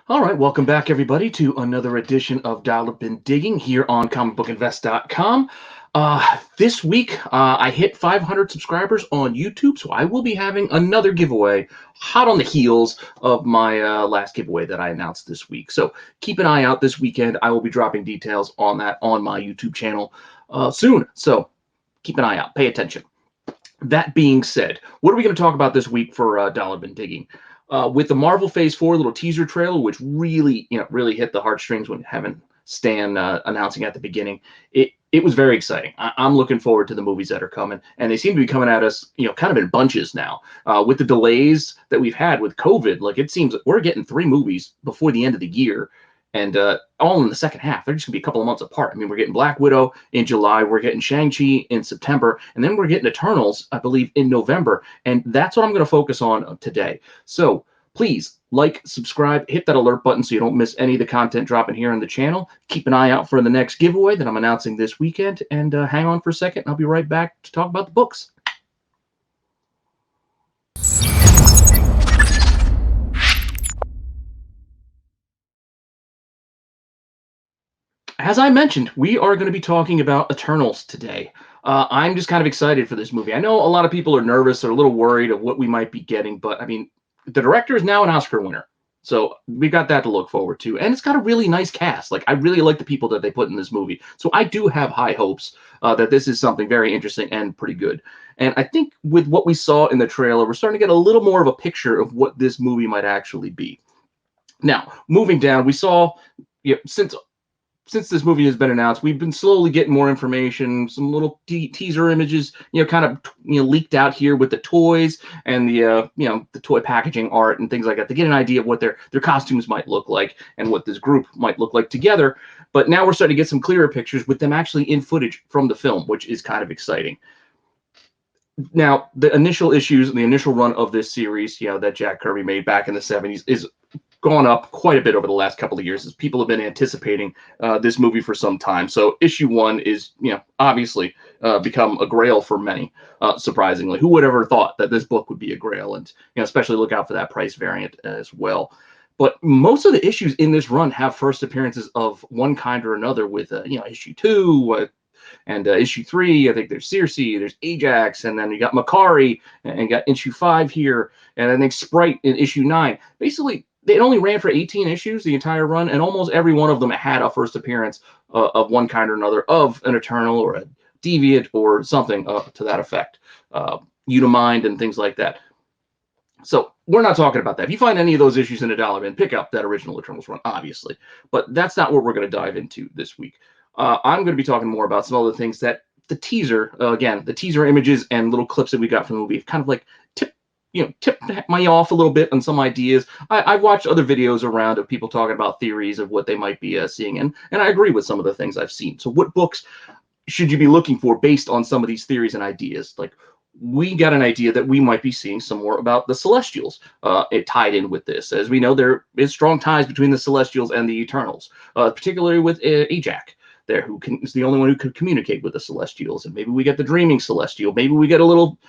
All right, welcome back, everybody, to another edition of Dial-Up and Digging here on comicbookinvest.com. This week, I hit 500 subscribers on YouTube, so I will be having another giveaway hot on the heels of my last giveaway that I announced this week. So keep an eye out this weekend. I will be dropping details on that on my YouTube channel soon. So keep an eye out. Pay attention. That being said, what are we going to talk about this week for Dial-Up and Digging? With the Marvel Phase 4 little teaser trailer, which really hit the heartstrings when having Stan announcing at the beginning, it was very exciting. I'm looking forward to the movies that are coming, and they seem to be coming at us, kind of in bunches now. With the delays that we've had with COVID, like it seems we're getting 3 movies before the end of the year, and all in the second half. They're just gonna be a couple of months apart. I mean, we're getting Black Widow in July, we're getting Shang-Chi in September, and then we're getting Eternals, I believe, in November. And that's what I'm going to focus on today. So please like, subscribe, hit that alert button so you don't miss any of the content dropping here on the channel. Keep an eye out for the next giveaway that I'm announcing this weekend, and hang on for a second. I'll be right back to talk about the books. As I mentioned, we are going to be talking about Eternals today. I'm just kind of excited for this movie. I know a lot of people are nervous or a little worried of what we might be getting, but I mean, the director is now an Oscar winner. So we've got that to look forward to. And it's got a really nice cast. Like, I really like the people that they put in this movie. So I do have high hopes that this is something very interesting and pretty good. And I think with what we saw in the trailer, we're starting to get a little more of a picture of what this movie might actually be. Now, moving down, we saw, since this movie has been announced, we've been slowly getting more information, some little teaser images, kind of, leaked out here with the toys and the, the toy packaging art and things like that to get an idea of what their costumes might look like and what this group might look like together. But now we're starting to get some clearer pictures with them actually in footage from the film, which is kind of exciting. Now, the initial issues and the initial run of this series, that Jack Kirby made back in the 70s is gone up quite a bit over the last couple of years as people have been anticipating this movie for some time. So issue 1 is, obviously become a grail for many, surprisingly. Who would ever thought that this book would be a grail? And, especially look out for that price variant as well. But most of the issues in this run have first appearances of one kind or another with, issue 2, and issue 3, I think there's Sersei, there's Ajak, and then you got Makari, and you got issue 5 here, and I think Sprite in issue 9. Basically, it only ran for 18 issues, the entire run, and almost every one of them had a first appearance of one kind or another of an Eternal or a Deviant or something to that effect. Unimind and things like that. So we're not talking about that. If you find any of those issues in a dollar bin, pick up that original Eternals run, obviously. But that's not what we're going to dive into this week. I'm going to be talking more about some other things that the teaser, again, the teaser images and little clips that we got from the movie kind of like tipped me off a little bit on some ideas. I've watched other videos around of people talking about theories of what they might be seeing, and I agree with some of the things I've seen. So what books should you be looking for based on some of these theories and ideas? Like, we got an idea that we might be seeing some more about the Celestials it tied in with this. As we know, there is strong ties between the Celestials and the Eternals, particularly with Ajak there, is the only one who could communicate with the Celestials. And maybe we get the Dreaming Celestial. Maybe we get a little,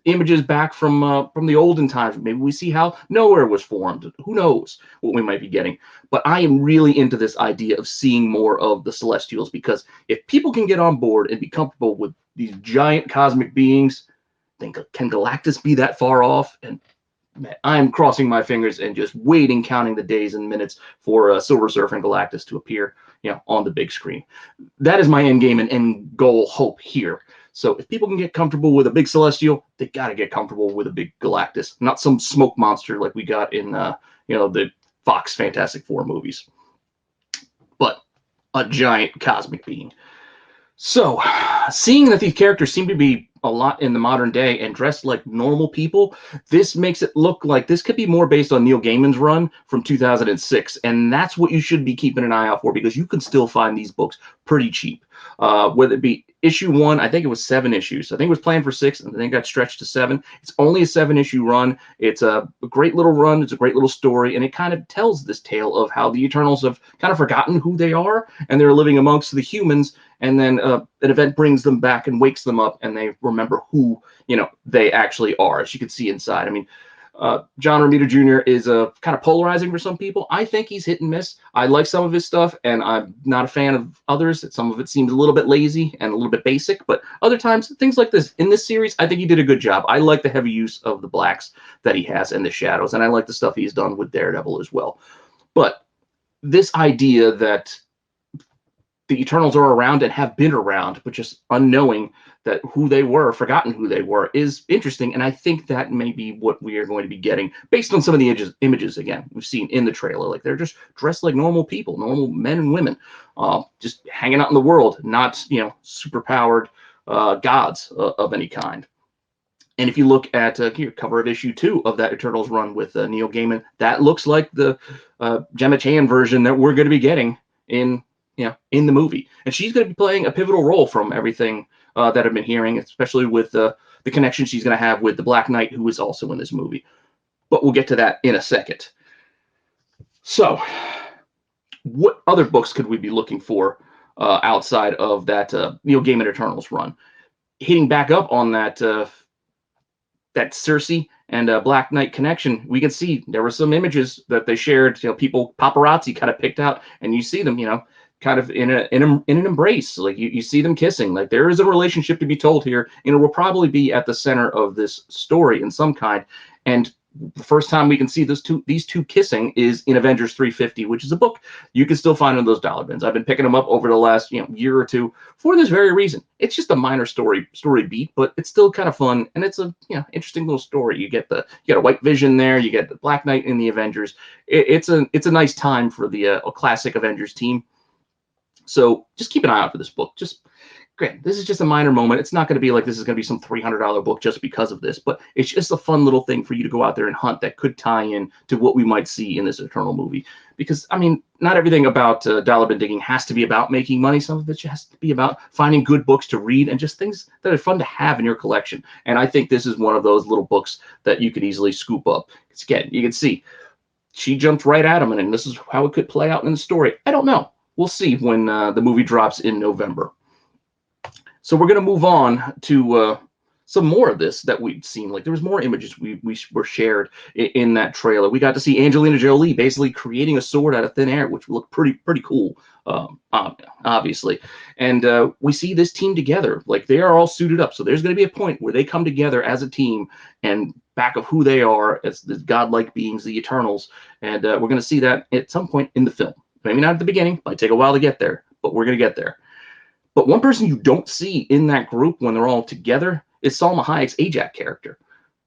images back from the olden times. Maybe we see how Nowhere was formed. Who knows what we might be getting? But I am really into this idea of seeing more of the Celestials, because if people can get on board and be comfortable with these giant cosmic beings, then can Galactus be that far off? And man, I'm crossing my fingers and just waiting, counting the days and minutes for Silver Surfer and Galactus to appear, on the big screen. That is my end game and end goal hope here. So if people can get comfortable with a big Celestial, they got to get comfortable with a big Galactus, not some smoke monster like we got in, the Fox Fantastic Four movies, but a giant cosmic being. So, seeing that these characters seem to be a lot in the modern day and dressed like normal people, this makes it look like this could be more based on Neil Gaiman's run from 2006. And that's what you should be keeping an eye out for, because you can still find these books pretty cheap. Whether it be issue 1, I think it was 7 issues. I think it was planned for 6, and then it got stretched to 7. It's only a 7-issue run. It's a great little run. It's a great little story, and it kind of tells this tale of how the Eternals have kind of forgotten who they are, and they're living amongst the humans, and then an event brings them back and wakes them up, and they remember who, they actually are, as you can see inside. I mean, John Romita Jr. is kind of polarizing for some people. I think he's hit and miss. I like some of his stuff, and I'm not a fan of others. Some of it seems a little bit lazy and a little bit basic, but other times, things like this. In this series, I think he did a good job. I like the heavy use of the blacks that he has and the shadows, and I like the stuff he's done with Daredevil as well. But this idea that the Eternals are around and have been around, but just unknowing that who they were, forgotten who they were, is interesting. And I think that may be what we are going to be getting based on some of the images again we've seen in the trailer. Like they're just dressed like normal people, normal men and women, just hanging out in the world, not super powered gods of any kind. And if you look at cover of issue 2 of that Eternals run with Neil Gaiman, that looks like the Gemma Chan version that we're going to be getting in the movie. And she's going to be playing a pivotal role from everything that I've been hearing, especially with the connection she's going to have with the Black Knight, who is also in this movie. But we'll get to that in a second. So, what other books could we be looking for outside of that Neil Gaiman Eternals run? Hitting back up on that Sersei and Black Knight connection, we can see there were some images that they shared. People, paparazzi, kind of picked out, and you see them, kind of in an embrace. Like you see them kissing. Like there is a relationship to be told here, and it will probably be at the center of this story in some kind. And the first time we can see these two kissing is in Avengers 350, which is a book you can still find in those dollar bins. I've been picking them up over the last year or two for this very reason. It's just a minor story beat, but it's still kind of fun, and it's a interesting little story. You get a White Vision there, you get the Black Knight in the Avengers. It's a nice time for the classic Avengers team. So just keep an eye out for this book. Great. This is just a minor moment. It's not going to be like this is going to be some $300 book just because of this, but it's just a fun little thing for you to go out there and hunt that could tie in to what we might see in this Eternal movie. Because, I mean, not everything about dollar bin digging has to be about making money. Some of it just has to be about finding good books to read and just things that are fun to have in your collection. And I think this is one of those little books that you could easily scoop up. Because, again, you can see she jumped right at him, and this is how it could play out in the story. I don't know. We'll see when the movie drops in November. So we're going to move on to some more of this that we've seen. Like there was more images we were shared in that trailer. We got to see Angelina Jolie basically creating a sword out of thin air, which looked pretty cool, obviously. And we see this team together. Like they are all suited up. So there's going to be a point where they come together as a team and back of who they are as the godlike beings, the Eternals. And we're going to see that at some point in the film. Maybe not at the beginning. Might take a while to get there, but we're going to get there. But one person you don't see in that group when they're all together is Salma Hayek's Ajak character.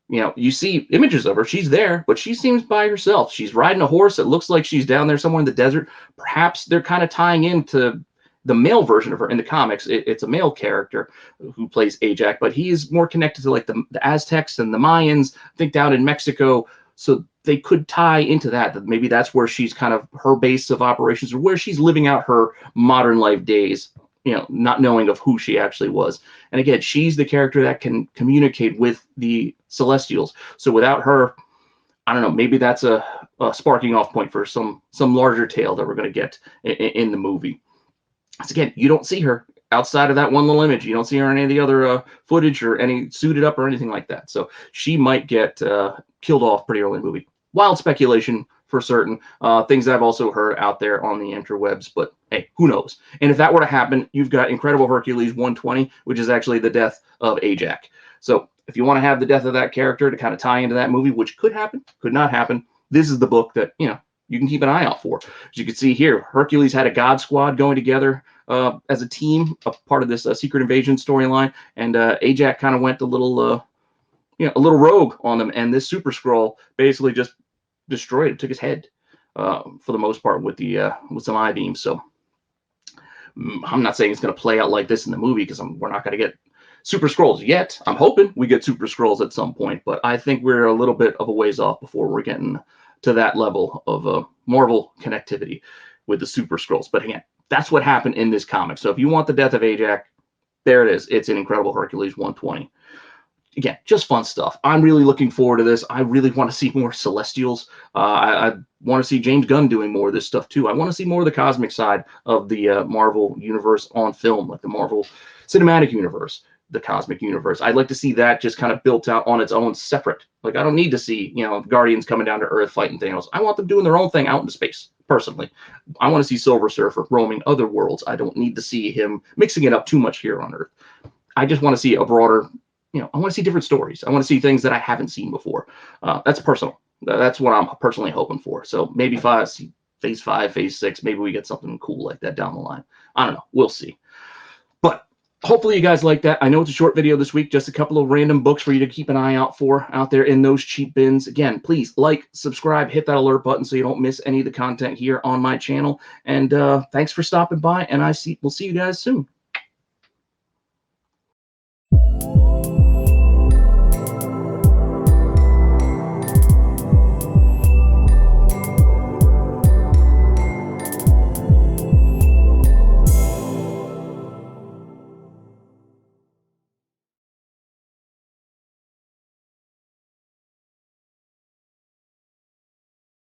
You see images of her. She's there, but she seems by herself. She's riding a horse. It looks like she's down there somewhere in the desert. Perhaps they're kind of tying into the male version of her in the comics. It's a male character who plays Ajak, but he is more connected to like the Aztecs and the Mayans, I think down in Mexico. So they could tie into that maybe that's where she's kind of her base of operations or where she's living out her modern life days, not knowing of who she actually was. And again, she's the character that can communicate with the Celestials. So without her, I don't know, maybe that's a sparking off point for some larger tale that we're going to get in the movie. So again, you don't see her outside of that one little image. You don't see her in any of the other footage or any suited up or anything like that. So she might get killed off pretty early in the movie. Wild speculation for certain. Things that I've also heard out there on the interwebs, but hey, who knows? And if that were to happen, you've got Incredible Hercules 120, which is actually the death of Ajak. So if you want to have the death of that character to kind of tie into that movie, which could happen, could not happen, this is the book that, you can keep an eye out for. As you can see here, Hercules had a God Squad going together as a team, a part of this Secret Invasion storyline, and Ajak kind of went a little rogue on them, and this Super Skrull basically just destroyed it, took his head for the most part with some I-beams. So I'm not saying it's going to play out like this in the movie because we're not going to get Super Skrulls yet. I'm hoping we get Super Skrulls at some point, but I think we're a little bit of a ways off before we're getting to that level of Marvel connectivity with the Super Skrulls. But again, that's what happened in this comic. So if you want the death of Ajak, there it is. It's an Incredible Hercules 120. Again, just fun stuff. I'm really looking forward to this. I really want to see more Celestials. I want to see James Gunn doing more of this stuff too. I want to see more of the cosmic side of the Marvel universe on film, like the Marvel Cinematic Universe. the cosmic universe. I'd like to see that just kind of built out on its own, separate. Like, I don't need to see, you know, Guardians coming down to Earth fighting Thanos. I want them doing their own thing out in space, personally. I want to see Silver Surfer roaming other worlds. I don't need to see him mixing it up too much here on Earth. I just want to see a broader, you know, I want to see different stories. I want to see things that I haven't seen before. That's personal. That's what I'm personally hoping for. So maybe phase 5, phase 6, maybe we get something cool like that down the line. I don't know. We'll see. But hopefully you guys like that. I know it's a short video this week, just a couple of random books for you to keep an eye out for out there in those cheap bins. Again, please like, subscribe, hit that alert button so you don't miss any of the content here on my channel. And thanks for stopping by, and we'll see you guys soon.